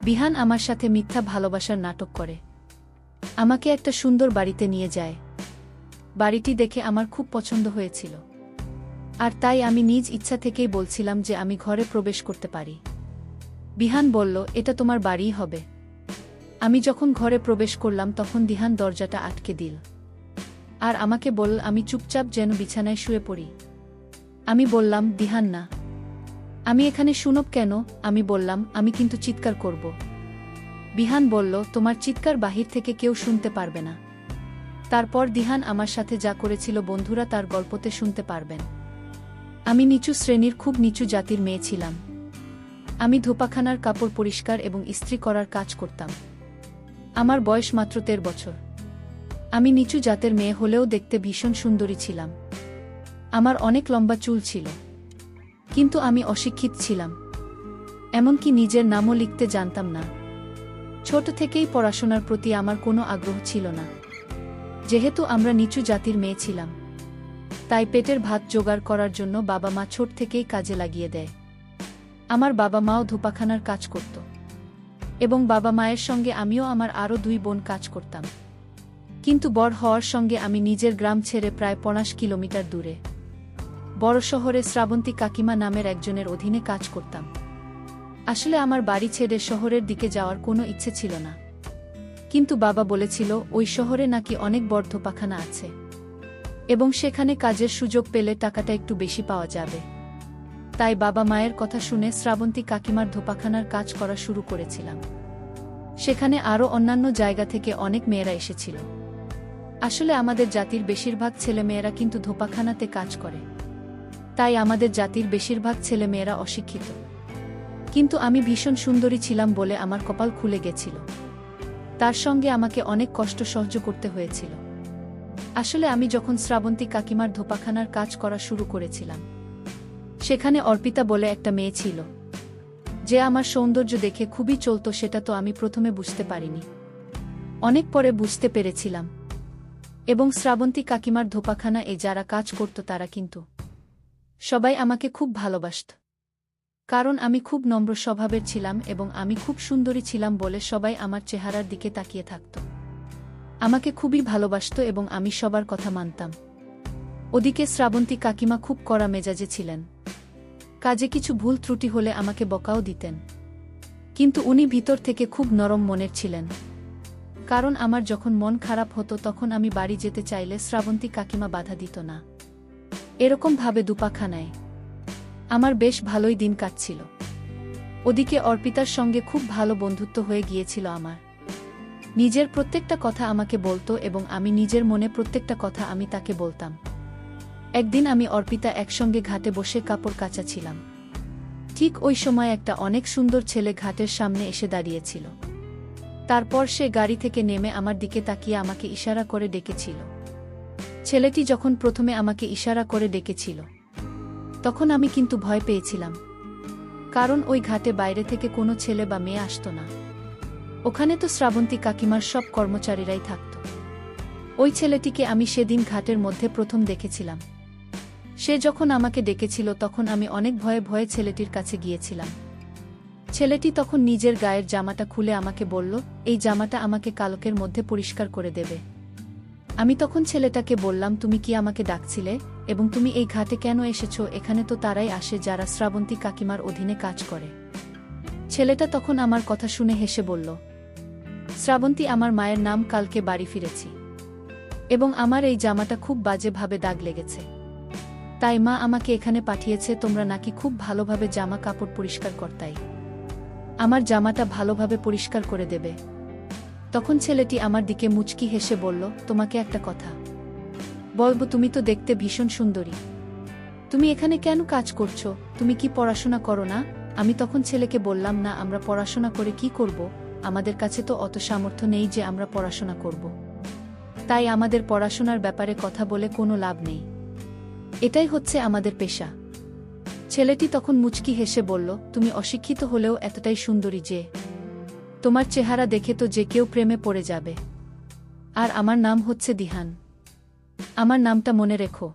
বিহান আমার সাথে মিথ্যা ভালোবাসার নাটক করে আমাকে একটা সুন্দর বাড়িতে নিয়ে যায়। বাড়িটি দেখে আমার খুব পছন্দ হয়েছিল, আর তাই আমি নিজ ইচ্ছা থেকেই বলছিলাম যে আমি ঘরে প্রবেশ করতে পারি। বিহান বলল, এটা তোমার বাড়িই হবে। আমি যখন ঘরে প্রবেশ করলাম তখন দিহান দরজাটা আটকে দিল আর আমাকে বলল আমি চুপচাপ যেন বিছানায় শুয়ে পড়ি। আমি বললাম, দিহান না, আমি এখানে শুনব কেন? আমি বললাম, আমি কিন্তু চিৎকার করব। বিহান বলল, তোমার চিৎকার বাহির থেকে কেউ শুনতে পারবে না। তারপর দিহান আমার সাথে যা করেছিল বন্ধুরা তার গল্পতে শুনতে পারবেন। আমি নিচু শ্রেণীর খুব নিচু জাতির মেয়ে ছিলাম। আমি ধোপাখানার কাপড় পরিষ্কার এবং ইস্ত্রি করার কাজ করতাম। আমার বয়স মাত্র 13 বছর। আমি নিচু জাতের মেয়ে হলেও দেখতে ভীষণ সুন্দরী ছিলাম। আমার অনেক লম্বা চুল ছিল, কিন্তু আমি অশিক্ষিত ছিলাম। এমনকি নিজের নামও লিখতে জানতাম না। ছোট থেকেই পড়াশোনার প্রতি আমার কোনো আগ্রহ ছিল না। যেহেতু আমরা নিচু জাতির মেয়ে ছিলাম, তাই পেটের ভাত জোগাড় করার জন্য বাবা মা ছোট থেকেই কাজে লাগিয়ে দেয়। আমার বাবা মাও ধোপাখানার কাজ করত, এবং বাবা মায়ের সঙ্গে আমিও আমার আরও 2 বোন কাজ করতাম। কিন্তু বড় হওয়ার সঙ্গে আমি নিজের গ্রাম ছেড়ে প্রায় 50 কিলোমিটার দূরে বড় শহরে শ্রাবন্তী কাকিমা নামের একজনের অধীনে কাজ করতাম। আসলে আমার বাড়ি ছেড়ে শহরের দিকে যাওয়ার কোনো ইচ্ছে ছিল না, কিন্তু বাবা বলেছিল ওই শহরে নাকি অনেক বড় ধোপাখানা আছে এবং সেখানে কাজের সুযোগ পেলে টাকাটা একটু বেশি পাওয়া যাবে। তাই বাবা মায়ের কথা শুনে শ্রাবন্তী কাকিমার ধোপাখানার কাজ করা শুরু করেছিলাম। সেখানে আরও অন্যান্য জায়গা থেকে অনেক মেয়েরা এসেছিল। আসলে আমাদের জাতির বেশিরভাগ ছেলেমেয়েরা কিন্তু ধোপাখানাতে কাজ করে, তাই আমাদের জাতির বেশিরভাগ ছেলেমেয়েরা অশিক্ষিত। কিন্তু আমি ভীষণ সুন্দরী ছিলাম বলে আমার কপাল খুলে গেছিল। তার সঙ্গে আমাকে অনেক কষ্ট সহ্য করতে হয়েছিল। আসলে আমি যখন শ্রাবন্তী কাকিমার ধোপাখানার কাজ করা শুরু করেছিলাম, সেখানে অর্পিতা বলে একটা মেয়ে ছিল, যে আমার সৌন্দর্য দেখে খুবই চলত। সেটা তো আমি প্রথমে বুঝতে পারিনি, অনেক পরে বুঝতে পেরেছিলাম। এবং শ্রাবন্তী কাকিমার ধোপাখানা যারা কাজ করত তারা কিন্তু সবাই আমাকে খুব ভালোবাসত, কারণ আমি খুব নম্র স্বভাবের ছিলাম এবং আমি খুব সুন্দরী ছিলাম বলে সবাই আমার চেহারার দিকে তাকিয়ে থাকত। আমাকে খুবই ভালোবাসত এবং আমি সবার কথা মানতাম। ওদিকে শ্রাবন্তী কাকিমা খুব কড়া মেজাজে ছিলেন। কাজে কিছু ভুল ত্রুটি হলে আমাকে বকাও দিতেন, কিন্তু উনি ভিতর থেকে খুব নরম মনের ছিলেন। কারণ আমার যখন মন খারাপ হতো তখন আমি বাড়ি যেতে চাইলে শ্রাবন্তী কাকিমা বাধা দিত না। এরকম ভাবে দুপাখানায় আমার বেশ ভালোই দিন কাটছিল। ওদিকে অর্পিতার সঙ্গে খুব ভালো বন্ধুত্ব হয়ে গিয়েছিল আমার। নিজের প্রত্যেকটা কথা আমাকে বলতো এবং আমি নিজের মনে প্রত্যেকটা কথা আমি তাকে বলতাম। একদিন আমি অর্পিতা একসঙ্গে ঘাটে বসে কাপড় কাচাছিলাম। ঠিক ওই সময় একটা অনেক সুন্দর ছেলে ঘাটের সামনে এসে দাঁড়িয়েছিল। তারপর সে গাড়ি থেকে নেমে আমার দিকে তাকিয়ে আমাকে ইশারা করে ডেকেছিল। ছেলেটি যখন প্রথমে আমাকে ইশারা করে ডেকেছিল, তখন আমি কিন্তু ভয় পেয়েছিলাম, কারণ ওই ঘাটে বাইরে থেকে কোনো ছেলে বা মেয়ে আসত না। ওখানে তো শ্রাবন্তী কাকিমার সব কর্মচারীরাই থাকত। ওই ছেলেটিকে আমি সেদিন ঘাটের মধ্যে প্রথম দেখেছিলাম। সে যখন আমাকে ডেকেছিল তখন আমি অনেক ভয়ে ভয়ে ছেলেটির কাছে গিয়েছিলাম। ছেলেটি তখন নিজের গায়ের জামাটা খুলে আমাকে বলল, এই জামাটা আমাকে কালকের মধ্যে পরিষ্কার করে দেবে। আমি তখন ছেলেটাকে বললাম, তুমি কি আমাকে ডাকছিলে এবং তুমি এই ঘাটে কেন এসেছো? এখানে তো তারাই আসে যারা শ্রাবন্তী কাকিমার অধীনে কাজ করে। ছেলেটা তখন আমার কথা শুনে হেসে বলল, শ্রাবন্তী, আমার মায়ের নাম, কালকে বাড়ি ফিরেছি এবং আমার এই জামাটা খুব বাজেভাবে দাগ লেগেছে, তাই মা আমাকে এখানে পাঠিয়েছে। তোমরা নাকি খুব ভালোভাবে জামা কাপড় পরিষ্কার করতাই, আমার জামাটা ভালোভাবে পরিষ্কার করে দেবে। তখন ছেলেটি আমার দিকে মুচকি হেসে বলল, তোমাকে একটা কথা বলবো, তুমি তো দেখতে ভীষণ সুন্দরী, তুমি এখানে কেন কাজ করছো? তুমি কি পড়াশোনা করো না? আমি তখন ছেলেকে বললাম, না, আমরা পড়াশোনা করে কি করব? আমাদের কাছে তো অত সামর্থ্য নেই যে আমরা পড়াশোনা করব, তাই আমাদের পড়াশোনার ব্যাপারে কথা বলে কোনো লাভ নেই, এটাই হচ্ছে আমাদের পেশা। ছেলেটি তখন মুচকি হেসে বলল, তুমি অশিক্ষিত হলেও এতটাই সুন্দরী যে তোমার চেহারা দেখে তো যে কেউ প্রেমে পড়ে যাবে। আর আমার নাম হচ্ছে দিহান। আমার নামটা মনে রেখো,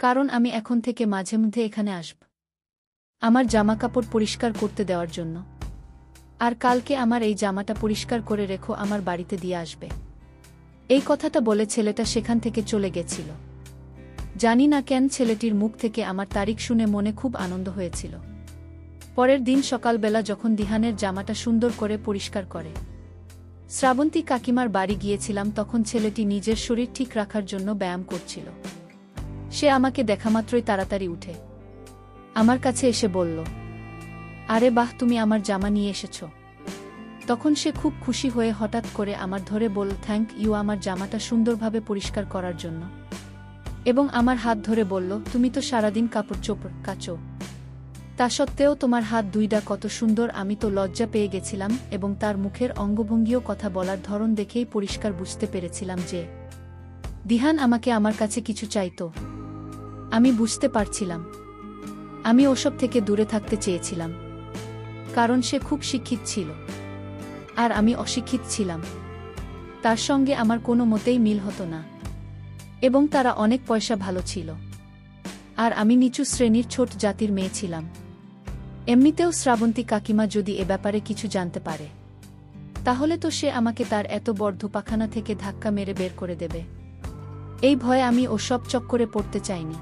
কারণ আমি এখন থেকে মাঝে মধ্যে এখানে আসব আমার জামাকাপড় পরিষ্কার করতে দেওয়ার জন্য। আর কালকে আমার এই জামাটা পরিষ্কার করে রেখো, আমার বাড়িতে দিয়ে আসবে। এই কথাটা বলে ছেলেটা সেখান থেকে চলে গেছিল। জানি না কেন ছেলেটির মুখ থেকে আমার তারিখ শুনে মনে খুব আনন্দ হয়েছিল। পরের দিন সকালবেলা যখন দিহানের জামাটা সুন্দর করে পরিষ্কার করে শ্রাবন্তী কাকিমার বাড়ি গিয়েছিলাম, তখন ছেলেটি নিজের শরীর ঠিক রাখার জন্য ব্যায়াম করছিল। সে আমাকে দেখামাত্রই তাড়াতাড়ি উঠে আমার কাছে এসে বলল, আরে বাহ, তুমি আমার জামা নিয়ে এসেছ। তখন সে খুব খুশি হয়ে হঠাৎ করে আমার ধরে বলল, থ্যাংক ইউ আমার জামাটা সুন্দরভাবে পরিষ্কার করার জন্য। এবং আমার হাত ধরে বলল, তুমি তো সারাদিন কাপড় চোপড় কাচো, তা সত্ত্বেও তোমার হাত দুইটা কত সুন্দর। আমি তো লজ্জা পেয়ে গেছিলাম এবং তার মুখের অঙ্গভঙ্গিও কথা বলার ধরন দেখেই পরিষ্কার বুঝতে পেরেছিলাম যে দিহান আমাকে আমার কাছে কিছু চাইতো। আমি বুঝতে পারছিলাম আমি ওসব থেকে দূরে থাকতে চেয়েছিলাম, কারণ সে খুব শিক্ষিত ছিল আর আমি অশিক্ষিত ছিলাম। তার সঙ্গে আমার কোনো মতেই মিল হতো না এবং তারা অনেক পয়সা ভালো ছিল আর আমি নিচু শ্রেণীর ছোট জাতির মেয়ে ছিলাম। এমনিতেও শ্রাবন্তী কাকিমা যদি এ ব্যাপারে কিছু জানতে পারে তাহলে তো সে আমাকে তার এত বড় ধোপাখানা থেকে ধাক্কা মেরে বের করে দেবে। এই ভয়ে আমি ওসব চক্করে পড়তে চাইনি।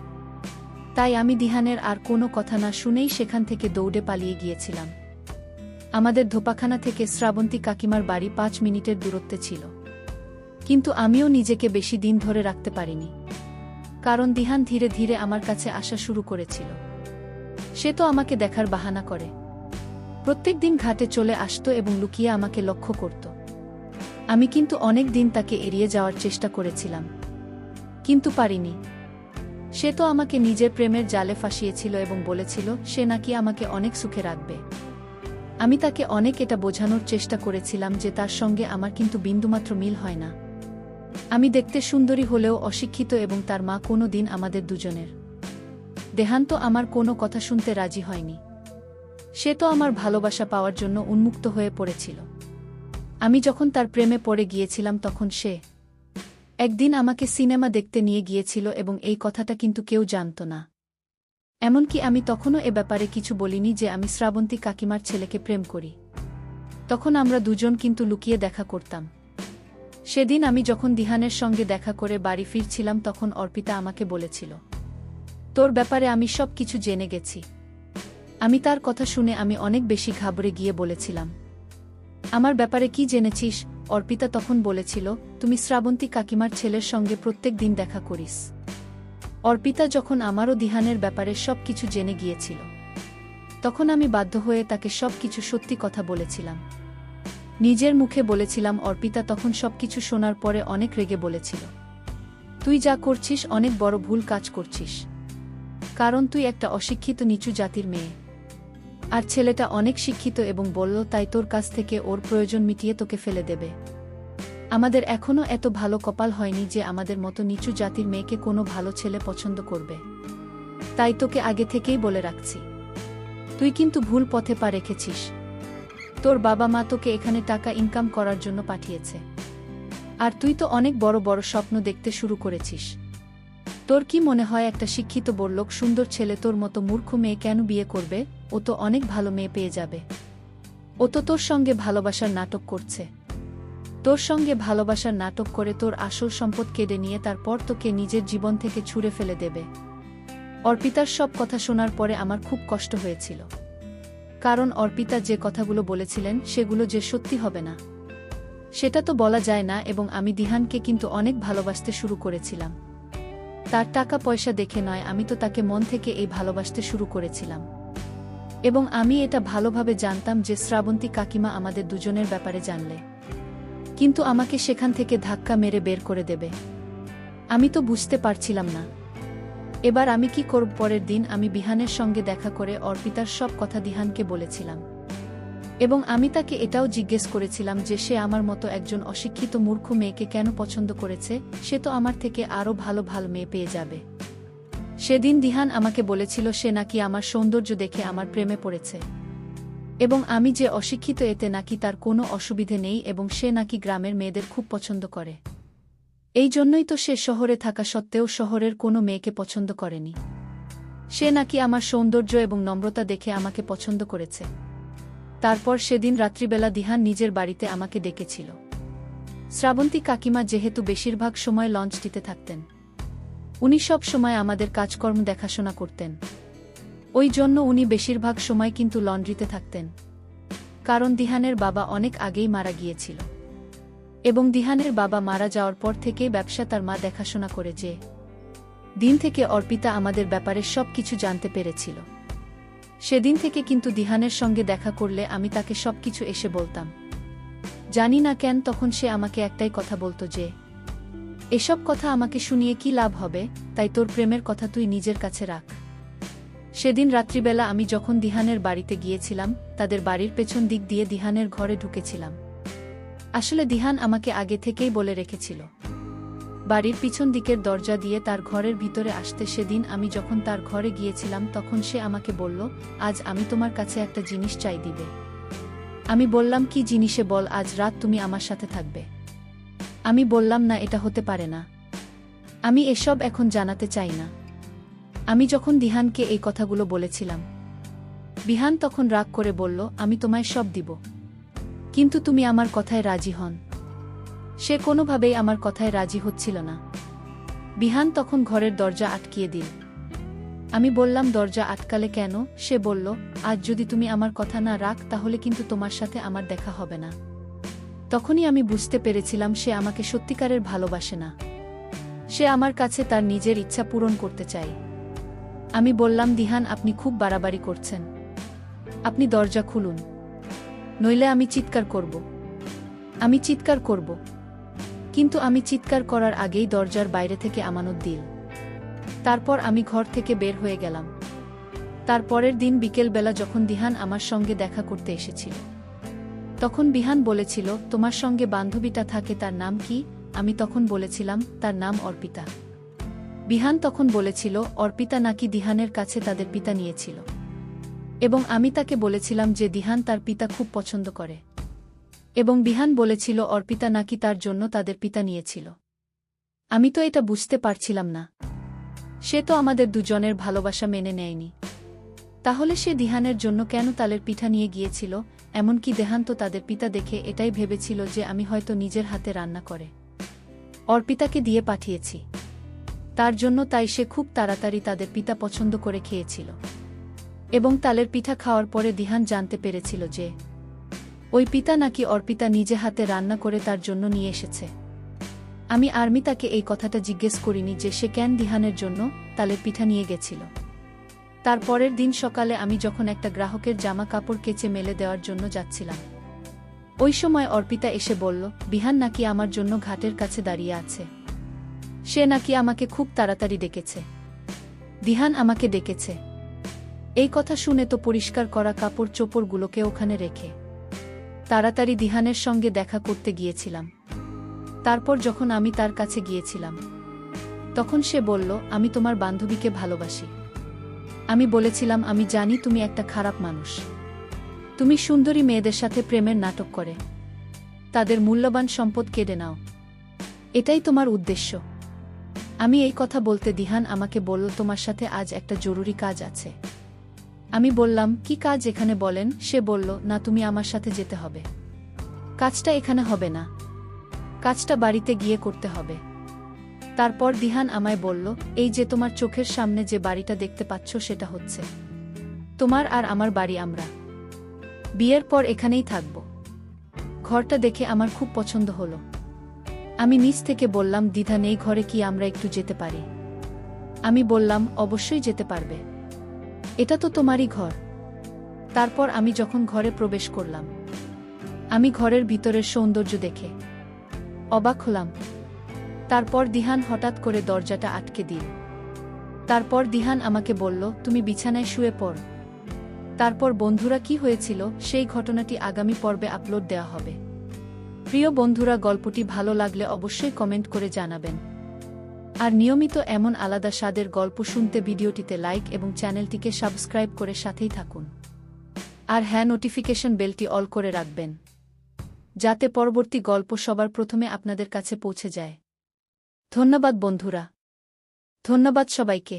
তাই আমি দিহানের আর কোনো কথা না শুনেই সেখান থেকে দৌড়ে পালিয়ে গিয়েছিলাম। আমাদের ধোপাখানা থেকে শ্রাবন্তী কাকিমার বাড়ি 5 মিনিটের দূরত্বে ছিল, কিন্তু আমিও নিজেকে বেশি দিন ধরে রাখতে পারিনি, কারণ দিহান ধীরে ধীরে আমার কাছে আসা শুরু করেছিল। সে তো আমাকে দেখার বাহানা করে প্রত্যেক দিন ঘাটে চলে আসতো এবং লুকিয়ে আমাকে লক্ষ্য করত। আমি কিন্তু অনেক দিন তাকে এড়িয়ে যাওয়ার চেষ্টা করেছিলাম, কিন্তু পারিনি। সে তো আমাকে নিজের প্রেমের জালে ফাঁসিয়েছিল এবং বলেছিল সে নাকি আমাকে অনেক সুখে রাখবে। আমি তাকে অনেক এটা বোঝানোর চেষ্টা করেছিলাম যে তার সঙ্গে আমার কিন্তু বিন্দুমাত্র মিল হয় না। আমি দেখতে সুন্দরী হলেও অশিক্ষিত এবং তার মা কোনো দিন আমাদের দুজনের দেহান্ত আমার কোনো কথা শুনতে রাজি হয়নি। সে তো আমার ভালোবাসা পাওয়ার জন্য উন্মুক্ত হয়ে পড়েছিল। আমি যখন তার প্রেমে পড়ে গিয়েছিলাম তখন সে একদিন আমাকে সিনেমা দেখতে নিয়ে গিয়েছিল এবং এই কথাটা কিন্তু কেউ জানত না। এমনকি আমি তখনও এ ব্যাপারে কিছু বলিনি যে আমি শ্রাবন্তী কাকিমার ছেলেকে প্রেম করি। তখন আমরা দুজন কিন্তু লুকিয়ে দেখা করতাম। সেদিন আমি যখন দিহানের সঙ্গে দেখা করে বাড়ি ফিরছিলাম তখন অর্পিতা আমাকে বলেছিল, তোর ব্যাপারে আমি সব কিছু জেনে গেছি। আমি তার কথা শুনে আমি অনেক বেশি ঘাবড়ে গিয়ে বলেছিলাম, আমার ব্যাপারে কি জেনেছিস? অর্পিতা তখন বলেছিল, তুমি শ্রাবন্তী কাকিমার ছেলের সঙ্গে প্রত্যেক দিন দেখা করিস। অর্পিতা যখন আমারও দিহানের ব্যাপারে সব কিছু জেনে গিয়েছিল তখন আমি বাধ্য হয়ে তাকে সব কিছু সত্যি কথা বলেছিলাম। নিজের মুখে বলেছিলাম। অর্পিতা তখন সবকিছু শোনার পরে অনেক রেগে বলেছিল, তুই যা করছিস অনেক বড় ভুল কাজ করছিস, কারণ তুই একটা অশিক্ষিত নিচু জাতির মেয়ে আর ছেলেটা অনেক শিক্ষিত এবং বলল তাই তোর কাছ থেকে ওর প্রয়োজন মিটিয়ে তোকে ফেলে দেবে। আমাদের এখনও এত ভালো কপাল হয়নি যে আমাদের মতো নিচু জাতির মেয়েকে কোনো ভালো ছেলে পছন্দ করবে। তাই তোকে আগে থেকেই বলে রাখছি, তুই কিন্তু ভুল পথে পা রেখেছিস। তোর বাবা মা তোকে এখানে টাকা ইনকাম করার জন্য পাঠিয়েছে আর তুই তো অনেক বড় বড় স্বপ্ন দেখতে শুরু করেছিস। তোর কি মনে হয় একটা শিক্ষিত বড়লোক সুন্দর ছেলে তোর মতো মূর্খ মেয়ে কেন বিয়ে করবে? ও তো অনেক ভালো মেয়ে পেয়ে যাবে। ও তো তোর সঙ্গে ভালোবাসার নাটক করছে। তোর সঙ্গে ভালোবাসার নাটক করে তোর আসল সম্পদ কেড়ে নিয়ে তারপর তোকে নিজের জীবন থেকে ছুঁড়ে ফেলে দেবে। অর্পিতার সব কথা শোনার পরে আমার খুব কষ্ট হয়েছিল, কারণ অর্পিতা যে কথাগুলো বলেছিলেন সেগুলো যে সত্যি হবে না সেটা তো বলা যায় না। এবং আমি দিহানকে কিন্তু অনেক ভালোবাসতে শুরু করেছিলাম। তার টাকা পয়সা দেখে নয়, আমি তো তাকে মন থেকে এই ভালোবাসতে শুরু করেছিলাম। এবং আমি এটা ভালোভাবে জানতাম যে শ্রাবন্তী কাকিমা আমাদের দুজনের ব্যাপারে জানলে কিন্তু আমাকে সেখান থেকে ধাক্কা মেরে বের করে দেবে। আমি তো বুঝতে পারছিলাম না এবার আমি কি করব। পরের দিন আমি বিহানের সঙ্গে দেখা করে অর্পিতার সব কথা দিহানকে বলেছিলাম এবং আমি তাকে এটাও জিজ্ঞেস করেছিলাম যে সে আমার মতো একজন অশিক্ষিত মূর্খ মেয়েকে কেন পছন্দ করেছে। সে তো আমার থেকে আরও ভালো ভালো মেয়ে পেয়ে যাবে। সেদিন দিহান আমাকে বলেছিল সে নাকি আমার সৌন্দর্য দেখে আমার প্রেমে পড়েছে এবং আমি যে অশিক্ষিত এতে নাকি তার কোনো অসুবিধে নেই এবং সে নাকি গ্রামের মেয়েদের খুব পছন্দ করে। এই জন্যই তো সে শহরে থাকা সত্ত্বেও শহরের কোনো মেয়েকে পছন্দ করেনি। সে নাকি আমার সৌন্দর্য এবং নম্রতা দেখে আমাকে পছন্দ করেছে। তারপর সেদিন রাত্রিবেলা দিহান নিজের বাড়িতে আমাকে ডেকেছিল। শ্রাবন্তী কাকিমা যেহেতু বেশিরভাগ সময় লঞ্চটিতে থাকতেন, উনি সব সময় আমাদের কাজকর্ম দেখাশোনা করতেন। ওই জন্য উনি বেশিরভাগ সময় কিন্তু লন্ড্রিতে থাকতেন, কারণ দিহানের বাবা অনেক আগেই মারা গিয়েছিল এবং দিহানের বাবা মারা যাওয়ার পর থেকেই ব্যবসা তার মা দেখাশোনা করে। যে দিন থেকে অর্পিতা আমাদের ব্যাপারে সব কিছু জানতে পেরেছিল, সেদিন থেকে কিন্তু দিহানের সঙ্গে দেখা করলে আমি তাকে সবকিছু এসে বলতাম। জানি না কেন তখন সে আমাকে একটাই কথা বলতো যে, এসব কথা আমাকে শুনিয়ে কি লাভ হবে, তাই তোর প্রেমের কথা তুই নিজের কাছে রাখ। সেদিন রাত্রিবেলা আমি যখন দিহানের বাড়িতে গিয়েছিলাম, তাদের বাড়ির পেছন দিক দিয়ে দিহানের ঘরে ঢুকেছিলাম। আসলে দিহান আমাকে আগে থেকেই বলে রেখেছিল বাড়ির পিছন দিকের দরজা দিয়ে তার ঘরের ভিতরে আসতে। সেদিন আমি যখন তার ঘরে গিয়েছিলাম তখন সে আমাকে বলল, আজ আমি তোমার কাছে একটা জিনিস চাই দিবে। আমি বললাম, কি জিনিসে বল, আজ রাত তুমি আমার সাথে থাকবে। আমি বললাম, না, এটা হতে পারে না, আমি এসব এখন জানাতে চাই না। আমি যখন দিহানকে এই কথাগুলো বলেছিলাম, বিহান তখন রাগ করে বলল, আমি তোমায় সব দিব, কিন্তু তুমি আমার কথায় রাজি হন। সে কোনোভাবেই আমার কথায় রাজি হচ্ছিল না। বিহান তখন ঘরের দরজা আটকিয়ে দিল। আমি বললাম, দরজা আটকালে কেন? সে বলল, আজ যদি তুমি আমার কথা না রাখ তাহলে কিন্তু তোমার সাথে আমার দেখা হবে না। তখনই আমি বুঝতে পেরেছিলাম সে আমাকে সত্যিকারের ভালোবাসে না, সে আমার কাছে তার নিজের ইচ্ছা পূরণ করতে চায়। আমি বললাম, দিহান, আপনি খুব বাড়াবাড়ি করছেন, আপনি দরজা খুলুন, নইলে আমি চিৎকার করব। আমি চিৎকার করব। কিন্তু আমি চিৎকার করার আগেই দরজার বাইরে থেকে আমানত দিল। তারপর আমি ঘর থেকে বের হয়ে গেলাম। তারপরের দিন বিকেলবেলা যখন দিহান আমার সঙ্গে দেখা করতে এসেছিল, তখন বিহান বলেছিল, তোমার সঙ্গে বান্ধবীটা থাকে, তার নাম কি? আমি তখন বলেছিলাম, তার নাম অর্পিতা। বিহান তখন বলেছিল, অর্পিতা নাকি দিহানের কাছে তাদের পিতা নিয়েছিল, এবং আমি তাকে বলেছিলাম যে দিহান তার পিতা খুব পছন্দ করে, এবং বিহান বলেছিল অর্পিতা নাকি তার জন্য তাদের পিতা নিয়েছিল। আমি তো এটা বুঝতে পারছিলাম না। সে তো আমাদের দুজনের ভালোবাসা মেনে নেয়নি, তাহলে সে দিহানের জন্য কেন তালের পিঠা নিয়ে গিয়েছিল? এমনকি দেহান তো তাদের পিতা দেখে এটাই ভেবেছিল যে আমি হয়তো নিজের হাতে রান্না করে অর্পিতাকে দিয়ে পাঠিয়েছি তার জন্য, তাই সে খুব তাড়াতাড়ি তাদের পিতা পছন্দ করে খেয়েছিল। এবং তালের পিঠা খাওয়ার পরে দিহান জানতে পেরেছিল যে ওই পিতা নাকি অর্পিতা নিজে হাতে রান্না করে তার জন্য নিয়ে এসেছে। আমি আর্মিতাকে এই কথাটা জিজ্ঞেস করিনি যে সে কেন দিহানের জন্য তালের পিঠা নিয়ে গেছিল। তার পরের দিন সকালে আমি যখন একটা গ্রাহকের জামা কাপড় কেচে মেলে দেওয়ার জন্য যাচ্ছিলাম, ওই সময় অর্পিতা এসে বলল, বিহান নাকি আমার জন্য ঘাটের কাছে দাঁড়িয়ে আছে, সে নাকি আমাকে খুব তাড়াতাড়ি ডেকেছে, দিহান আমাকে ডেকেছে। এই কথা শুনে তো পরিষ্কার করা কাপড় চোপড়গুলোকে ওখানে রেখে তাড়াতাড়ি দিহানের সঙ্গে দেখা করতে গিয়েছিলাম। তারপর যখন আমি তার কাছে গিয়েছিলাম, তখন সে বলল, আমি তোমার বান্ধবীকে ভালোবাসি। আমি বলেছিলাম, আমি জানি তুমি একটা খারাপ মানুষ, তুমি সুন্দরী মেয়েদের সাথে প্রেমের নাটক করে তাদের মূল্যবান সম্পদ কেড়ে নাও, এটাই তোমার উদ্দেশ্য। আমি এই কথা বলতে দিহান আমাকে বলল, তোমার সাথে আজ একটা জরুরি কাজ আছে। আমি বললাম, কি কাজ এখানে বলেন? সে বলল, না, তুমি আমার সাথে যেতে হবে, কাজটা এখানে হবে না, কাজটা বাড়িতে গিয়ে করতে হবে। তারপর দিহান আমায় বলল, এই যে তোমার চোখের সামনে যে বাড়িটা দেখতে পাচ্ছ সেটা হচ্ছে তোমার আর আমার বাড়ি, আমরা বিয়ের পর এখানেই থাকব। ঘরটা দেখে আমার খুব পছন্দ হলো। আমি নিচ থেকে বললাম, দ্বিধা নেই, ঘরে কি আমরা একটু যেতে পারি? আমি বললাম, অবশ্যই যেতে পারবে, এটা তো তোমারই ঘর। তারপর আমি যখন ঘরে প্রবেশ করলাম, আমি ঘরের ভিতরের সৌন্দর্য দেখে অবাক হলাম। তারপর দিহান হঠাৎ করে দরজাটা আটকে দিল। তারপর দিহান আমাকে বলল, তুমি বিছানায় শুয়ে পড়। তারপর বন্ধুরা, কি হয়েছিল সেই ঘটনাটি আগামী পর্বে আপলোড দেওয়া হবে। প্রিয় বন্ধুরা, গল্পটি ভালো লাগলে অবশ্যই কমেন্ট করে জানাবেন। আর নিয়মিত এমন আলাদা স্বাদের গল্প শুনতে ভিডিওটিতে লাইক এবং চ্যানেলটিকে সাবস্ক্রাইব করে সাথেই থাকুন। আর হ্যাঁ, নোটিফিকেশন বেলটি অল করে রাখবেন, যাতে পরবর্তী গল্প সবার প্রথমে আপনাদের কাছে পৌঁছে যায়। ধন্যবাদ বন্ধুরা, ধন্যবাদ সবাইকে।